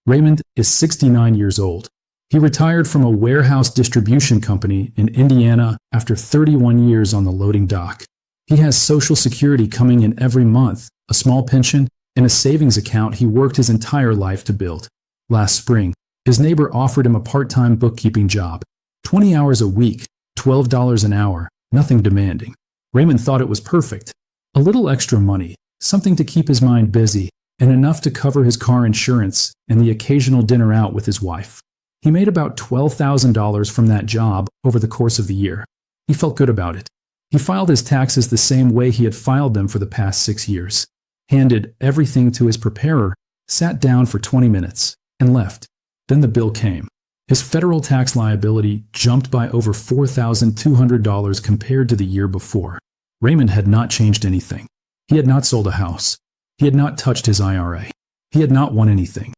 Raymond is 69 years old. He retired from a warehouse distribution company in Indiana after 31 years on the loading dock. He has Social Security coming in every month, a small pension, and a savings account he worked his entire life to build. Last spring, his neighbor offered him a part-time bookkeeping job, 20 hours a week, $12 an hour, nothing demanding. Raymond thought it was perfect. A little extra money, something to keep his mind busy, and enough to cover his car insurance and the occasional dinner out with his wife. He made about $12,000 from that job over the course of the year. He felt good about it. He filed his taxes the same way he had filed them for the past 6 years, handed everything to his preparer, sat down for 20 minutes, and left. Then the bill came. His federal tax liability jumped by over $4,200 compared to the year before. Raymond had not changed anything. He had not sold a house. He had not touched his IRA. He had not won anything.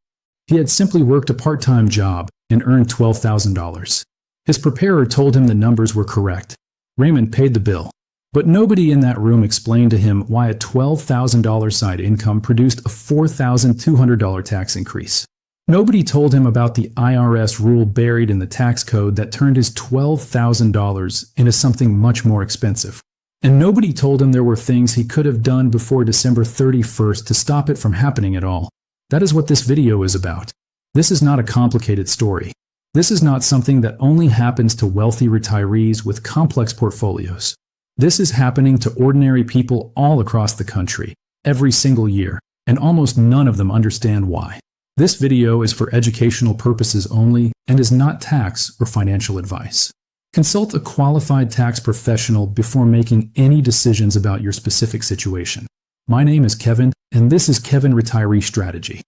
He had simply worked a part-time job and earned $12,000. His preparer told him the numbers were correct. Raymond paid the bill. But nobody in that room explained to him why a $12,000 side income produced a $4,200 tax increase. Nobody told him about the IRS rule buried in the tax code that turned his $12,000 into something much more expensive. And nobody told him there were things he could have done before December 31st to stop it from happening at all. That is what this video is about. This is not a complicated story. This is not something that only happens to wealthy retirees with complex portfolios. This is happening to ordinary people all across the country, every single year, and almost none of them understand why. This video is for educational purposes only and is not tax or financial advice. Consult a qualified tax professional before making any decisions about your specific situation. My name is Kevin, and this is Kevin Retiree Strategy.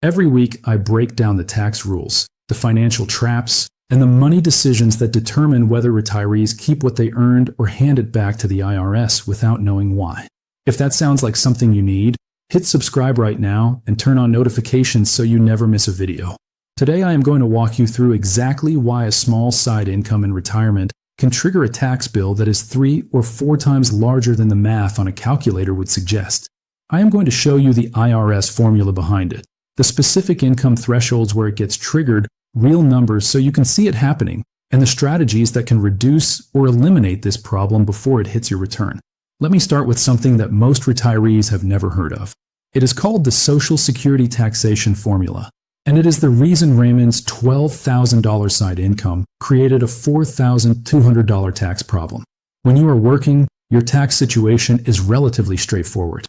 Every week, I break down the tax rules, the financial traps, and the money decisions that determine whether retirees keep what they earned or hand it back to the IRS without knowing why. If that sounds like something you need, hit subscribe right now and turn on notifications so you never miss a video. Today, I am going to walk you through exactly why a small side income in retirement can trigger a tax bill that is 3 or 4 times larger than the math on a calculator would suggest. I am going to show you the IRS formula behind it, the specific income thresholds where it gets triggered, real numbers so you can see it happening, and the strategies that can reduce or eliminate this problem before it hits your return. Let me start with something that most retirees have never heard of. It is called the Social Security Taxation Formula. And it is the reason Raymond's $12,000 side income created a $4,200 tax problem. When you are working, your tax situation is relatively straightforward.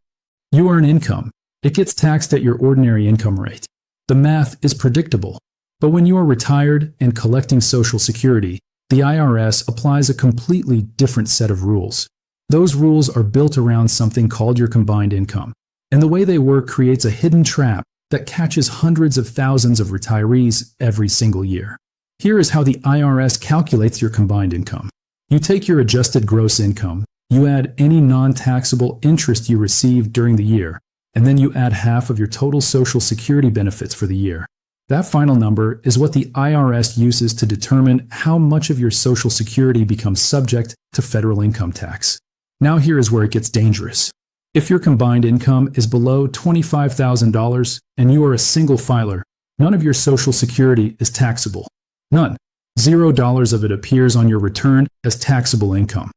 You earn income. It gets taxed at your ordinary income rate. The math is predictable. But when you are retired and collecting Social Security, the IRS applies a completely different set of rules. Those rules are built around something called your combined income. And the way they work creates a hidden trap that catches hundreds of thousands of retirees every single year. Here is how the IRS calculates your combined income. You take your adjusted gross income, you add any non-taxable interest you received during the year, and then you add half of your total Social Security benefits for the year. That final number is what the IRS uses to determine how much of your Social Security becomes subject to federal income tax. Now here is where it gets dangerous. If your combined income is below $25,000 and you are a single filer, none of your Social Security is taxable. None. $0 of it appears on your return as taxable income.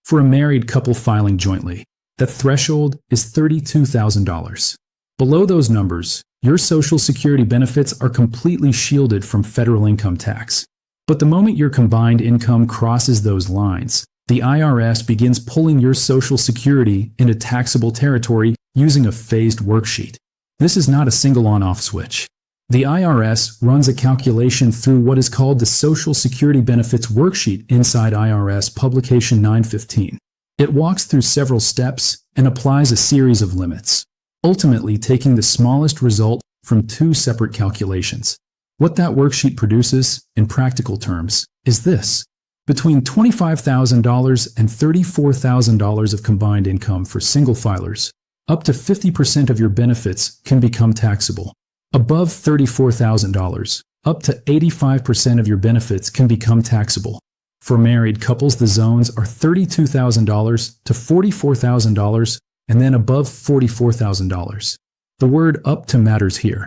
For a married couple filing jointly, that threshold is $32,000. Below those numbers, your Social Security benefits are completely shielded from federal income tax. But the moment your combined income crosses those lines, the IRS begins pulling your Social Security into taxable territory using a phased worksheet. This is not a single on-off switch. The IRS runs a calculation through what is called the Social Security Benefits Worksheet inside IRS Publication 915. It walks through several steps and applies a series of limits, ultimately taking the smallest result from 2 separate calculations. What that worksheet produces, in practical terms, is this. Between $25,000 and $34,000 of combined income for single filers, up to 50% of your benefits can become taxable. Above $34,000, up to 85% of your benefits can become taxable. For married couples, the zones are $32,000 to $44,000 and then above $44,000. The word up to matters here.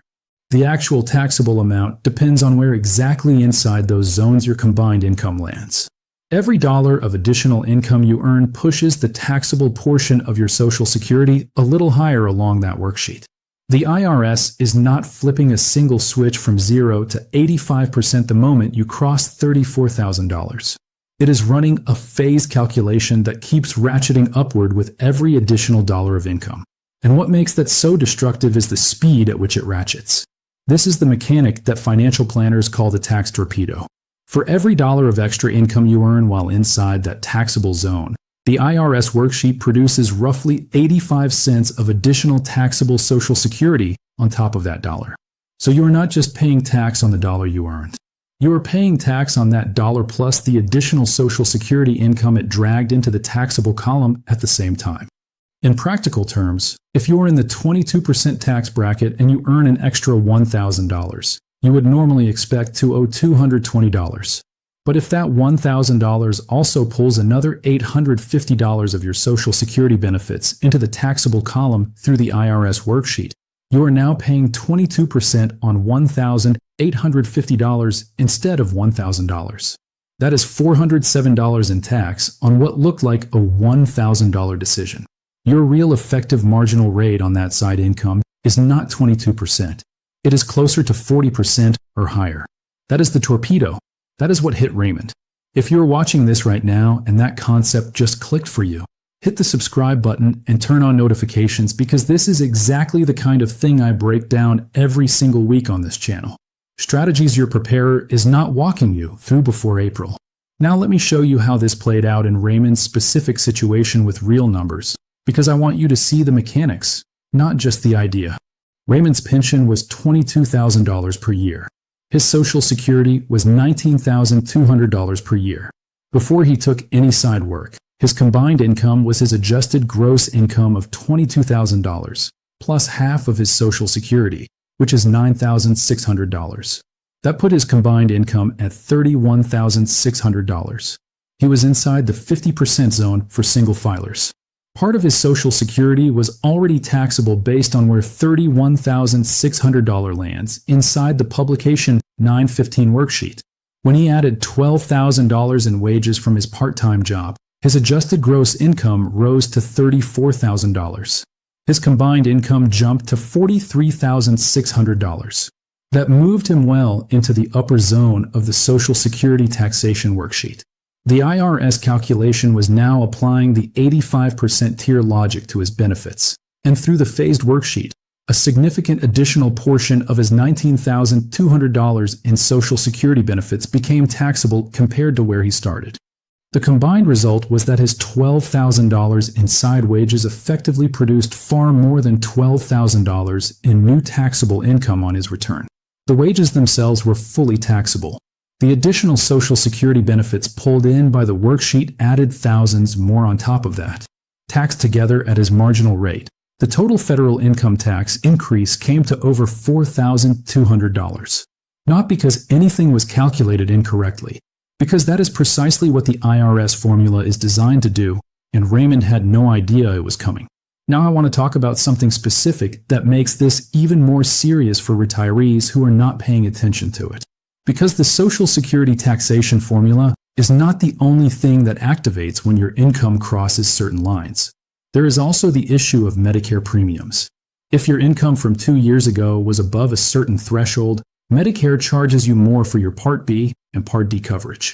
The actual taxable amount depends on where exactly inside those zones your combined income lands. Every dollar of additional income you earn pushes the taxable portion of your Social Security a little higher along that worksheet. The IRS is not flipping a single switch from 0 to 85% the moment you cross $34,000. It is running a phase calculation that keeps ratcheting upward with every additional dollar of income. And what makes that so destructive is the speed at which it ratchets. This is the mechanic that financial planners call the tax torpedo. For every dollar of extra income you earn while inside that taxable zone, the IRS worksheet produces roughly 85 cents of additional taxable Social Security on top of that dollar. So you are not just paying tax on the dollar you earned. You are paying tax on that dollar plus the additional Social Security income it dragged into the taxable column at the same time. In practical terms, if you are in the 22% tax bracket and you earn an extra $1,000, you would normally expect to owe $220. But if that $1,000 also pulls another $850 of your Social Security benefits into the taxable column through the IRS worksheet, you are now paying 22% on $1,850 instead of $1,000. That is $407 in tax on what looked like a $1,000 decision. Your real effective marginal rate on that side income is not 22%. It is closer to 40% or higher. That is the torpedo. That is what hit Raymond. If you're watching this right now and that concept just clicked for you, hit the subscribe button and turn on notifications because this is exactly the kind of thing I break down every single week on this channel. Strategies Your Preparer is not walking you through before April. Now let me show you how this played out in Raymond's specific situation with real numbers, because I want you to see the mechanics, not just the idea. Raymond's pension was $22,000 per year. His Social Security was $19,200 per year. Before he took any side work, his combined income was his adjusted gross income of $22,000, plus half of his Social Security, which is $9,600. That put his combined income at $31,600. He was inside the 50% zone for single filers. Part of his Social Security was already taxable based on where $31,600 lands inside the publication 915 worksheet. When he added $12,000 in wages from his part-time job, his adjusted gross income rose to $34,000. His combined income jumped to $43,600. That moved him well into the upper zone of the Social Security Taxation Worksheet. The IRS calculation was now applying the 85% tier logic to his benefits, and through the phased worksheet, a significant additional portion of his $19,200 in Social Security benefits became taxable compared to where he started. The combined result was that his $12,000 in side wages effectively produced far more than $12,000 in new taxable income on his return. The wages themselves were fully taxable. The additional Social Security benefits pulled in by the worksheet added thousands more on top of that. Taxed together at his marginal rate, the total federal income tax increase came to over $4,200. Not because anything was calculated incorrectly, because that is precisely what the IRS formula is designed to do, and Raymond had no idea it was coming. Now I want to talk about something specific that makes this even more serious for retirees who are not paying attention to it. Because the Social Security Taxation Formula is not the only thing that activates when your income crosses certain lines. There is also the issue of Medicare premiums. If your income from 2 years ago was above a certain threshold, Medicare charges you more for your Part B and Part D coverage.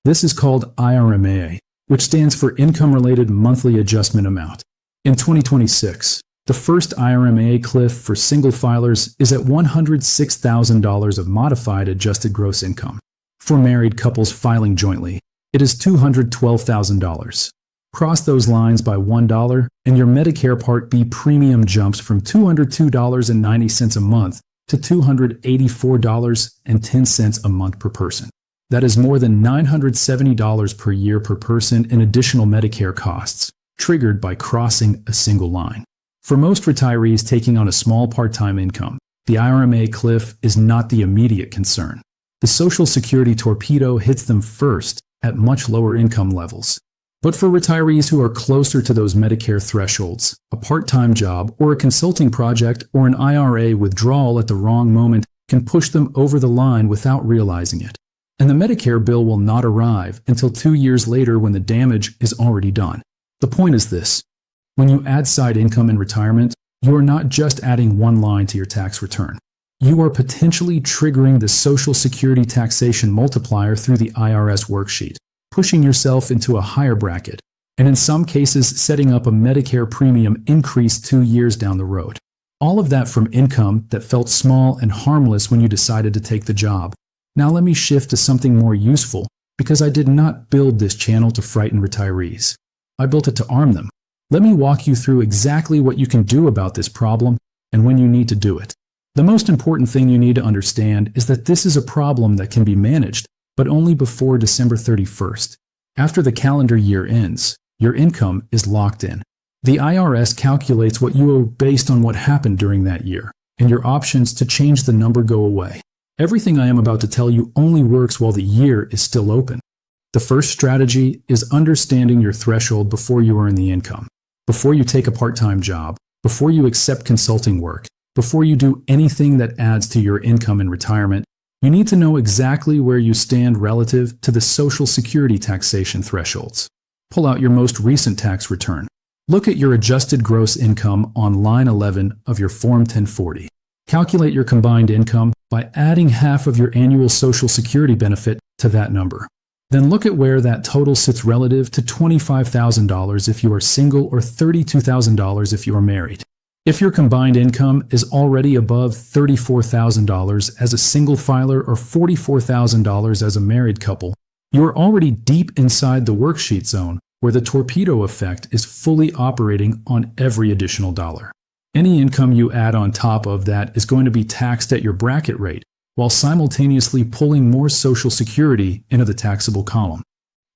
This is called IRMAA, which stands for Income-Related Monthly Adjustment Amount. In 2026, the first IRMAA cliff for single filers is at $106,000 of modified adjusted gross income. For married couples filing jointly, it is $212,000. Cross those lines by $1 and your Medicare Part B premium jumps from $202.90 a month to $284.10 a month per person. That is more than $970 per year per person in additional Medicare costs, triggered by crossing a single line. For most retirees taking on a small part-time income, the IRMAA cliff is not the immediate concern. The Social Security torpedo hits them first at much lower income levels. But for retirees who are closer to those Medicare thresholds, a part-time job or a consulting project or an IRA withdrawal at the wrong moment can push them over the line without realizing it. And the Medicare bill will not arrive until 2 years later when the damage is already done. The point is this: when you add side income in retirement, you are not just adding one line to your tax return. You are potentially triggering the Social Security Taxation Multiplier through the IRS worksheet, pushing yourself into a higher bracket, and in some cases setting up a Medicare premium increase 2 years down the road. All of that from income that felt small and harmless when you decided to take the job. Now let me shift to something more useful, because I did not build this channel to frighten retirees. I built it to arm them. Let me walk you through exactly what you can do about this problem and when you need to do it. The most important thing you need to understand is that this is a problem that can be managed, but only before December 31st. After the calendar year ends, your income is locked in. The IRS calculates what you owe based on what happened during that year, and your options to change the number go away. Everything I am about to tell you only works while the year is still open. The first strategy is understanding your threshold before you earn the income, before you take a part-time job, before you accept consulting work, before you do anything that adds to your income in retirement. You need to know exactly where you stand relative to the Social Security taxation thresholds. Pull out your most recent tax return. Look at your adjusted gross income on line 11 of your Form 1040. Calculate your combined income by adding half of your annual Social Security benefit to that number. Then look at where that total sits relative to $25,000 if you are single or $32,000 if you are married. If your combined income is already above $34,000 as a single filer or $44,000 as a married couple, you are already deep inside the worksheet zone where the torpedo effect is fully operating on every additional dollar. Any income you add on top of that is going to be taxed at your bracket rate, while simultaneously pulling more Social Security into the taxable column.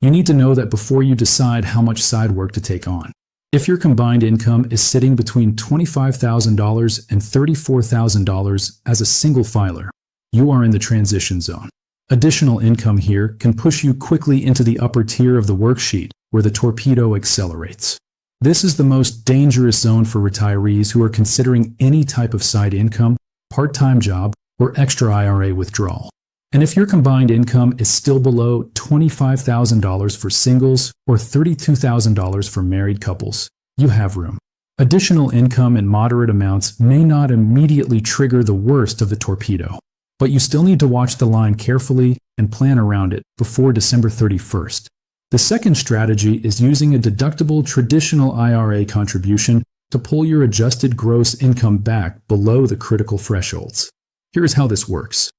You need to know that before you decide how much side work to take on. If your combined income is sitting between $25,000 and $34,000 as a single filer, you are in the transition zone. Additional income here can push you quickly into the upper tier of the worksheet where the torpedo accelerates. This is the most dangerous zone for retirees who are considering any type of side income, part-time job, or extra IRA withdrawal. And if your combined income is still below $25,000 for singles or $32,000 for married couples, you have room. Additional income in moderate amounts may not immediately trigger the worst of the torpedo, but you still need to watch the line carefully and plan around it before December 31st. The second strategy is using a deductible traditional IRA contribution to pull your adjusted gross income back below the critical thresholds. Here's how this works.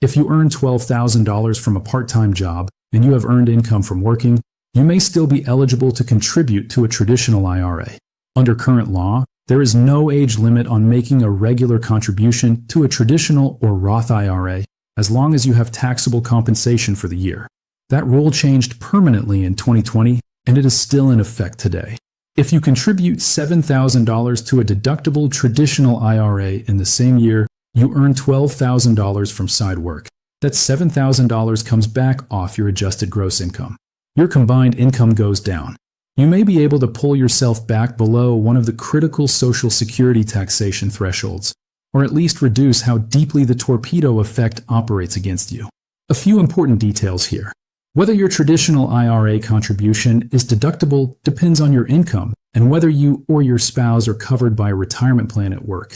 If you earn $12,000 from a part-time job and you have earned income from working, you may still be eligible to contribute to a traditional IRA. Under current law, there is no age limit on making a regular contribution to a traditional or Roth IRA as long as you have taxable compensation for the year. That rule changed permanently in 2020, and it is still in effect today. If you contribute $7,000 to a deductible traditional IRA in the same year, you earn $12,000 from side work. That $7,000 comes back off your adjusted gross income. Your combined income goes down. You may be able to pull yourself back below one of the critical Social Security taxation thresholds, or at least reduce how deeply the torpedo effect operates against you. A few important details here. Whether your traditional IRA contribution is deductible depends on your income and whether you or your spouse are covered by a retirement plan at work.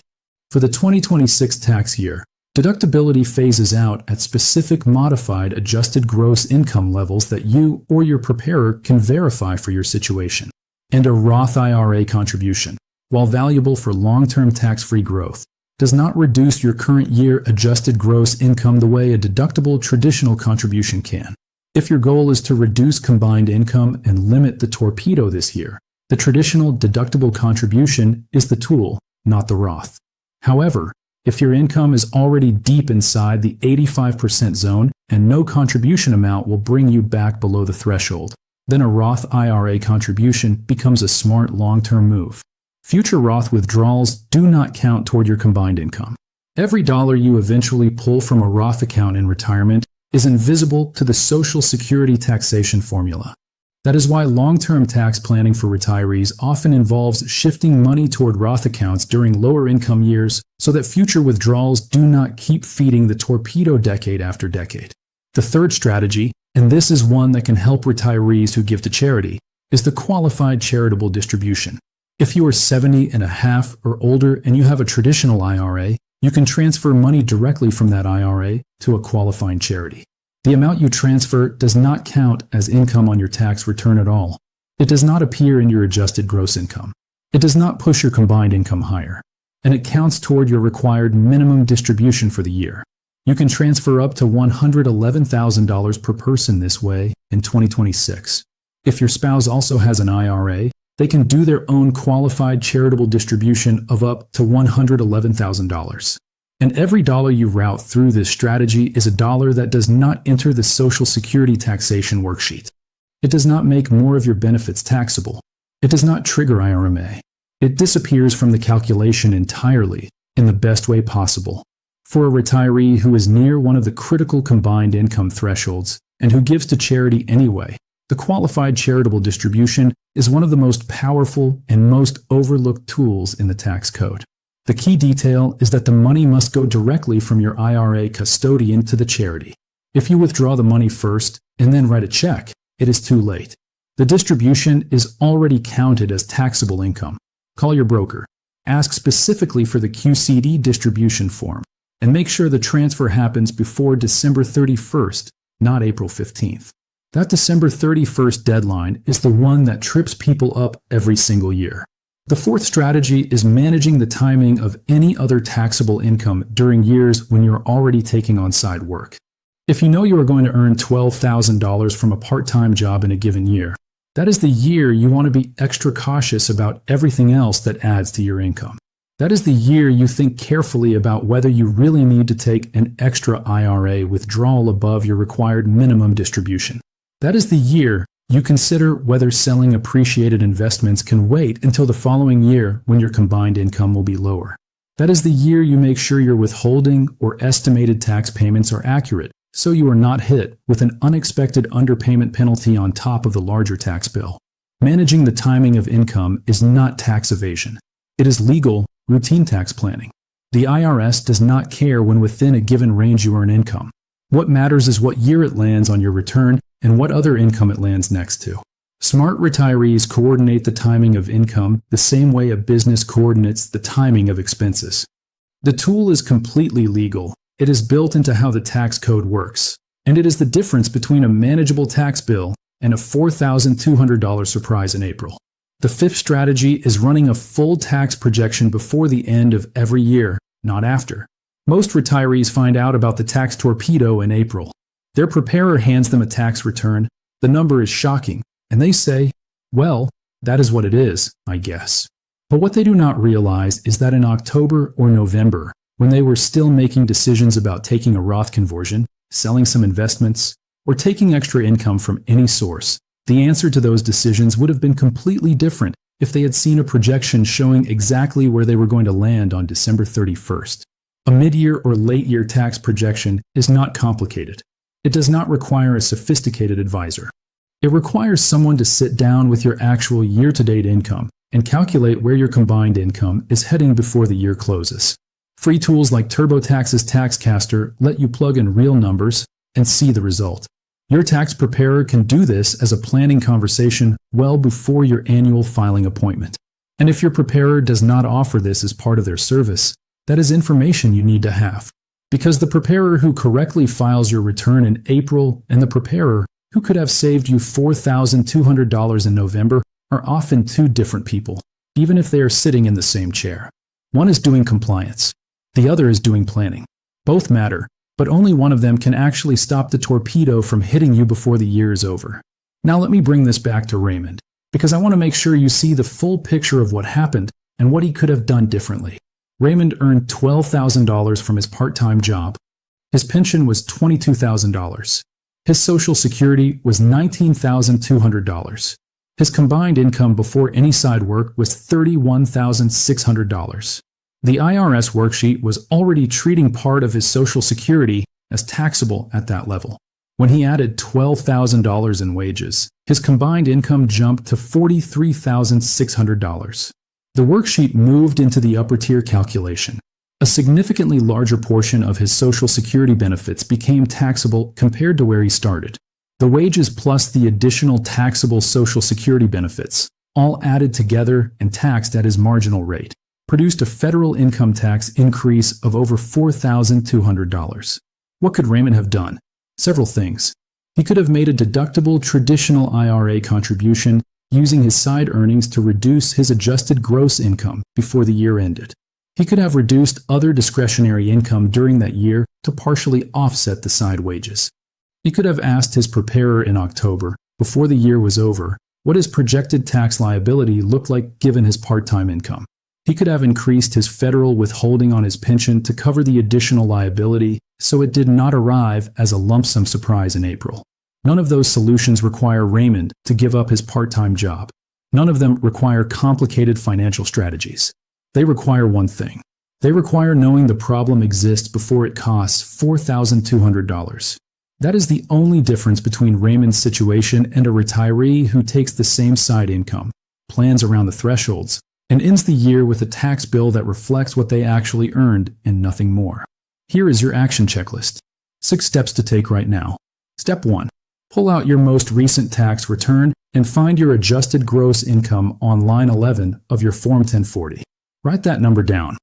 For the 2026 tax year, deductibility phases out at specific modified adjusted gross income levels that you or your preparer can verify for your situation. And a Roth IRA contribution, while valuable for long-term tax-free growth, does not reduce your current year adjusted gross income the way a deductible traditional contribution can. If your goal is to reduce combined income and limit the torpedo this year, the traditional deductible contribution is the tool, not the Roth. However, if your income is already deep inside the 85% zone and no contribution amount will bring you back below the threshold, then a Roth IRA contribution becomes a smart long-term move. Future Roth withdrawals do not count toward your combined income. Every dollar you eventually pull from a Roth account in retirement is invisible to the Social Security Taxation Formula. That is why long-term tax planning for retirees often involves shifting money toward Roth accounts during lower income years so that future withdrawals do not keep feeding the torpedo decade after decade. The third strategy, and this is one that can help retirees who give to charity, is the qualified charitable distribution. If you are 70 and a half or older and you have a traditional IRA, you can transfer money directly from that IRA to a qualifying charity. The amount you transfer does not count as income on your tax return at all. It does not appear in your adjusted gross income. It does not push your combined income higher. And it counts toward your required minimum distribution for the year. You can transfer up to $111,000 per person this way in 2026. If your spouse also has an IRA, they can do their own qualified charitable distribution of up to $111,000. And every dollar you route through this strategy is a dollar that does not enter the Social Security Taxation Worksheet. It does not make more of your benefits taxable. It does not trigger IRMAA. It disappears from the calculation entirely in the best way possible. For a retiree who is near one of the critical combined income thresholds and who gives to charity anyway, the qualified charitable distribution is one of the most powerful and most overlooked tools in the tax code. The key detail is that the money must go directly from your IRA custodian to the charity. If you withdraw the money first and then write a check, it is too late. The distribution is already counted as taxable income. Call your broker. Ask specifically for the QCD distribution form and make sure the transfer happens before December 31st, not April 15th. That December 31st deadline is the one that trips people up every single year. The fourth strategy is managing the timing of any other taxable income during years when you're already taking on side work. If you know you are going to earn $12,000 from a part-time job in a given year, that is the year you want to be extra cautious about everything else that adds to your income. That is the year you think carefully about whether you really need to take an extra IRA withdrawal above your required minimum distribution. That is the year you consider whether selling appreciated investments can wait until the following year when your combined income will be lower. That is the year you make sure your withholding or estimated tax payments are accurate, so you are not hit with an unexpected underpayment penalty on top of the larger tax bill. Managing the timing of income is not tax evasion. It is legal, routine tax planning. The IRS does not care when within a given range you earn income. What matters is what year it lands on your return and what other income it lands next to. Smart retirees coordinate the timing of income the same way a business coordinates the timing of expenses. The tool is completely legal. It is built into how the tax code works, and it is the difference between a manageable tax bill and a $4,200 surprise in April. The fifth strategy is running a full tax projection before the end of every year, not after. Most retirees find out about the tax torpedo in April. Their preparer hands them a tax return. The number is shocking, and they say, well, that is what it is, I guess. But what they do not realize is that in October or November, when they were still making decisions about taking a Roth conversion, selling some investments, or taking extra income from any source, the answer to those decisions would have been completely different if they had seen a projection showing exactly where they were going to land on December 31st. A mid-year or late-year tax projection is not complicated. It does not require a sophisticated advisor. It requires someone to sit down with your actual year-to-date income and calculate where your combined income is heading before the year closes. Free tools like TurboTax's TaxCaster let you plug in real numbers and see the result. Your tax preparer can do this as a planning conversation well before your annual filing appointment. And if your preparer does not offer this as part of their service, that is information you need to have. Because the preparer who correctly files your return in April and the preparer who could have saved you $4,200 in November are often two different people, even if they are sitting in the same chair. One is doing compliance. The other is doing planning. Both matter, but only one of them can actually stop the torpedo from hitting you before the year is over. Now let me bring this back to Raymond, because I want to make sure you see the full picture of what happened and what he could have done differently. Raymond earned $12,000 from his part-time job. His pension was $22,000. His Social Security was $19,200. His combined income before any side work was $31,600. The IRS worksheet was already treating part of his Social Security as taxable at that level. When he added $12,000 in wages, his combined income jumped to $43,600. The worksheet moved into the upper tier calculation. A significantly larger portion of his Social Security benefits became taxable compared to where he started. The wages plus the additional taxable Social Security benefits, all added together and taxed at his marginal rate, produced a federal income tax increase of over $4,200. What could Raymond have done? Several things. He could have made a deductible traditional IRA contribution using his side earnings to reduce his adjusted gross income before the year ended. He could have reduced other discretionary income during that year to partially offset the side wages. He could have asked his preparer in October, before the year was over, what his projected tax liability looked like given his part-time income. He could have increased his federal withholding on his pension to cover the additional liability so it did not arrive as a lump sum surprise in April. None of those solutions require Raymond to give up his part-time job. None of them require complicated financial strategies. They require one thing. They require knowing the problem exists before it costs $4,200. That is the only difference between Raymond's situation and a retiree who takes the same side income, plans around the thresholds, and ends the year with a tax bill that reflects what they actually earned and nothing more. Here is your action checklist. 6 steps to take right now. Step 1. Pull out your most recent tax return and find your adjusted gross income on line 11 of your Form 1040. Write that number down.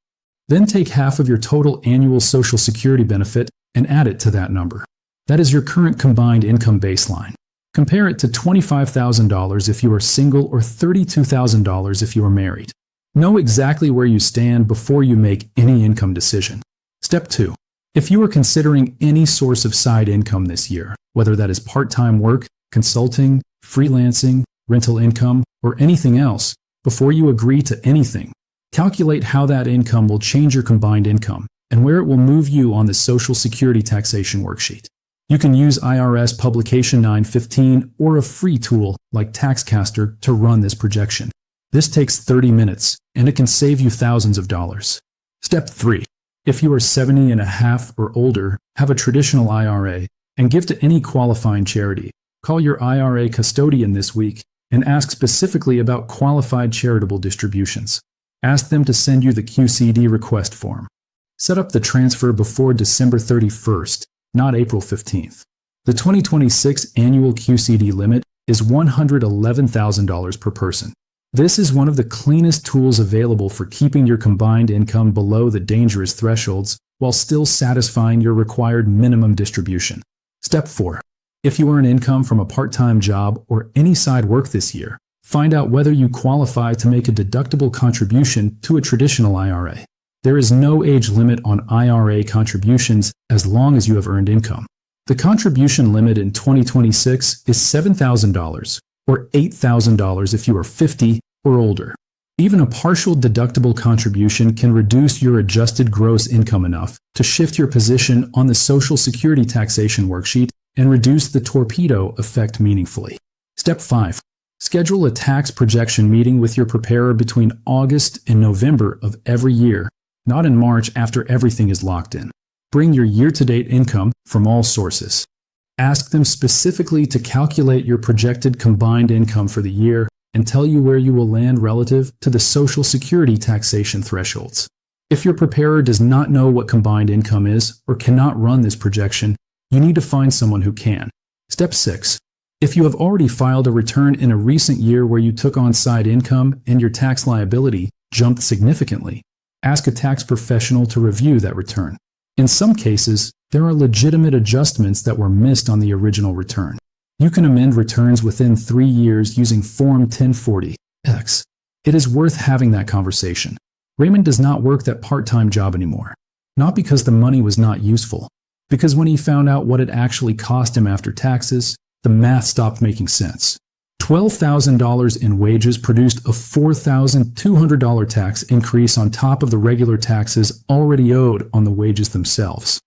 Then take half of your total annual Social Security benefit and add it to that number. That is your current combined income baseline. Compare it to $25,000 if you are single or $32,000 if you are married. Know exactly where you stand before you make any income decision. Step 2. If you are considering any source of side income this year, whether that is part-time work, consulting, freelancing, rental income, or anything else, before you agree to anything, calculate how that income will change your combined income and where it will move you on the Social Security Taxation Worksheet. You can use IRS Publication 915 or a free tool like TaxCaster to run this projection. This takes 30 minutes, and it can save you thousands of dollars. Step 3. If you are 70 and a half or older, have a traditional IRA, and give to any qualifying charity, call your IRA custodian this week and ask specifically about qualified charitable distributions. Ask them to send you the QCD request form. Set up the transfer before December 31st, not April 15th. The 2026 annual QCD limit is $111,000 per person. This is one of the cleanest tools available for keeping your combined income below the dangerous thresholds while still satisfying your required minimum distribution. Step 4. If you earn income from a part-time job or any side work this year, find out whether you qualify to make a deductible contribution to a traditional IRA. There is no age limit on IRA contributions as long as you have earned income. The contribution limit in 2026 is $7,000 or $8,000 if you are 50 or older. Even a partial deductible contribution can reduce your adjusted gross income enough to shift your position on the Social Security Taxation Worksheet and reduce the torpedo effect meaningfully. Step 5. Schedule a tax projection meeting with your preparer between August and November of every year, not in March after everything is locked in. Bring your year-to-date income from all sources. Ask them specifically to calculate your projected combined income for the year and tell you where you will land relative to the Social Security taxation thresholds. If your preparer does not know what combined income is or cannot run this projection, you need to find someone who can. Step 6. If you have already filed a return in a recent year where you took on side income and your tax liability jumped significantly, ask a tax professional to review that return. In some cases, there are legitimate adjustments that were missed on the original return. You can amend returns within 3 years using Form 1040X. It is worth having that conversation. Raymond does not work that part-time job anymore. Not because the money was not useful, because when he found out what it actually cost him after taxes, the math stopped making sense. $12,000 in wages produced a $4,200 tax increase on top of the regular taxes already owed on the wages themselves.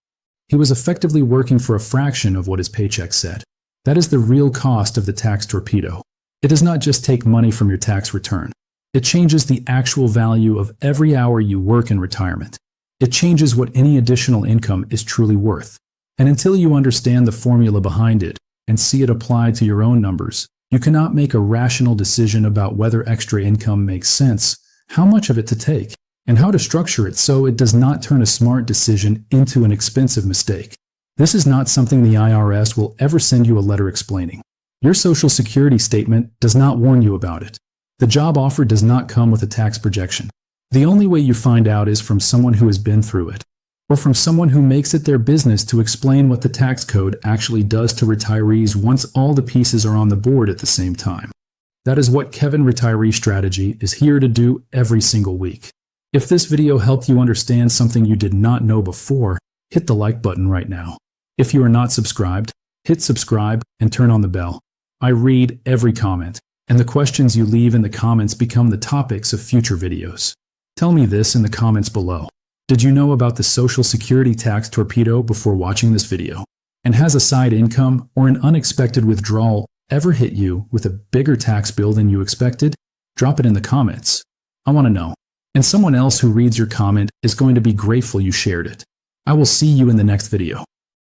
He was effectively working for a fraction of what his paycheck said. That is the real cost of the tax torpedo. It does not just take money from your tax return. It changes the actual value of every hour you work in retirement. It changes what any additional income is truly worth. And until you understand the formula behind it and see it applied to your own numbers, you cannot make a rational decision about whether extra income makes sense, how much of it to take, and how to structure it so it does not turn a smart decision into an expensive mistake. This is not something the IRS will ever send you a letter explaining. Your Social Security statement does not warn you about it. The job offer does not come with a tax projection. The only way you find out is from someone who has been through it, or from someone who makes it their business to explain what the tax code actually does to retirees once all the pieces are on the board at the same time. That is what Kevin Retiree Strategy is here to do every single week. If this video helped you understand something you did not know before, hit the like button right now. If you are not subscribed, hit subscribe and turn on the bell. I read every comment, and the questions you leave in the comments become the topics of future videos. Tell me this in the comments below. Did you know about the Social Security Tax Torpedo before watching this video? And has a side income or an unexpected withdrawal ever hit you with a bigger tax bill than you expected? Drop it in the comments. I want to know. And someone else who reads your comment is going to be grateful you shared it. I will see you in the next video.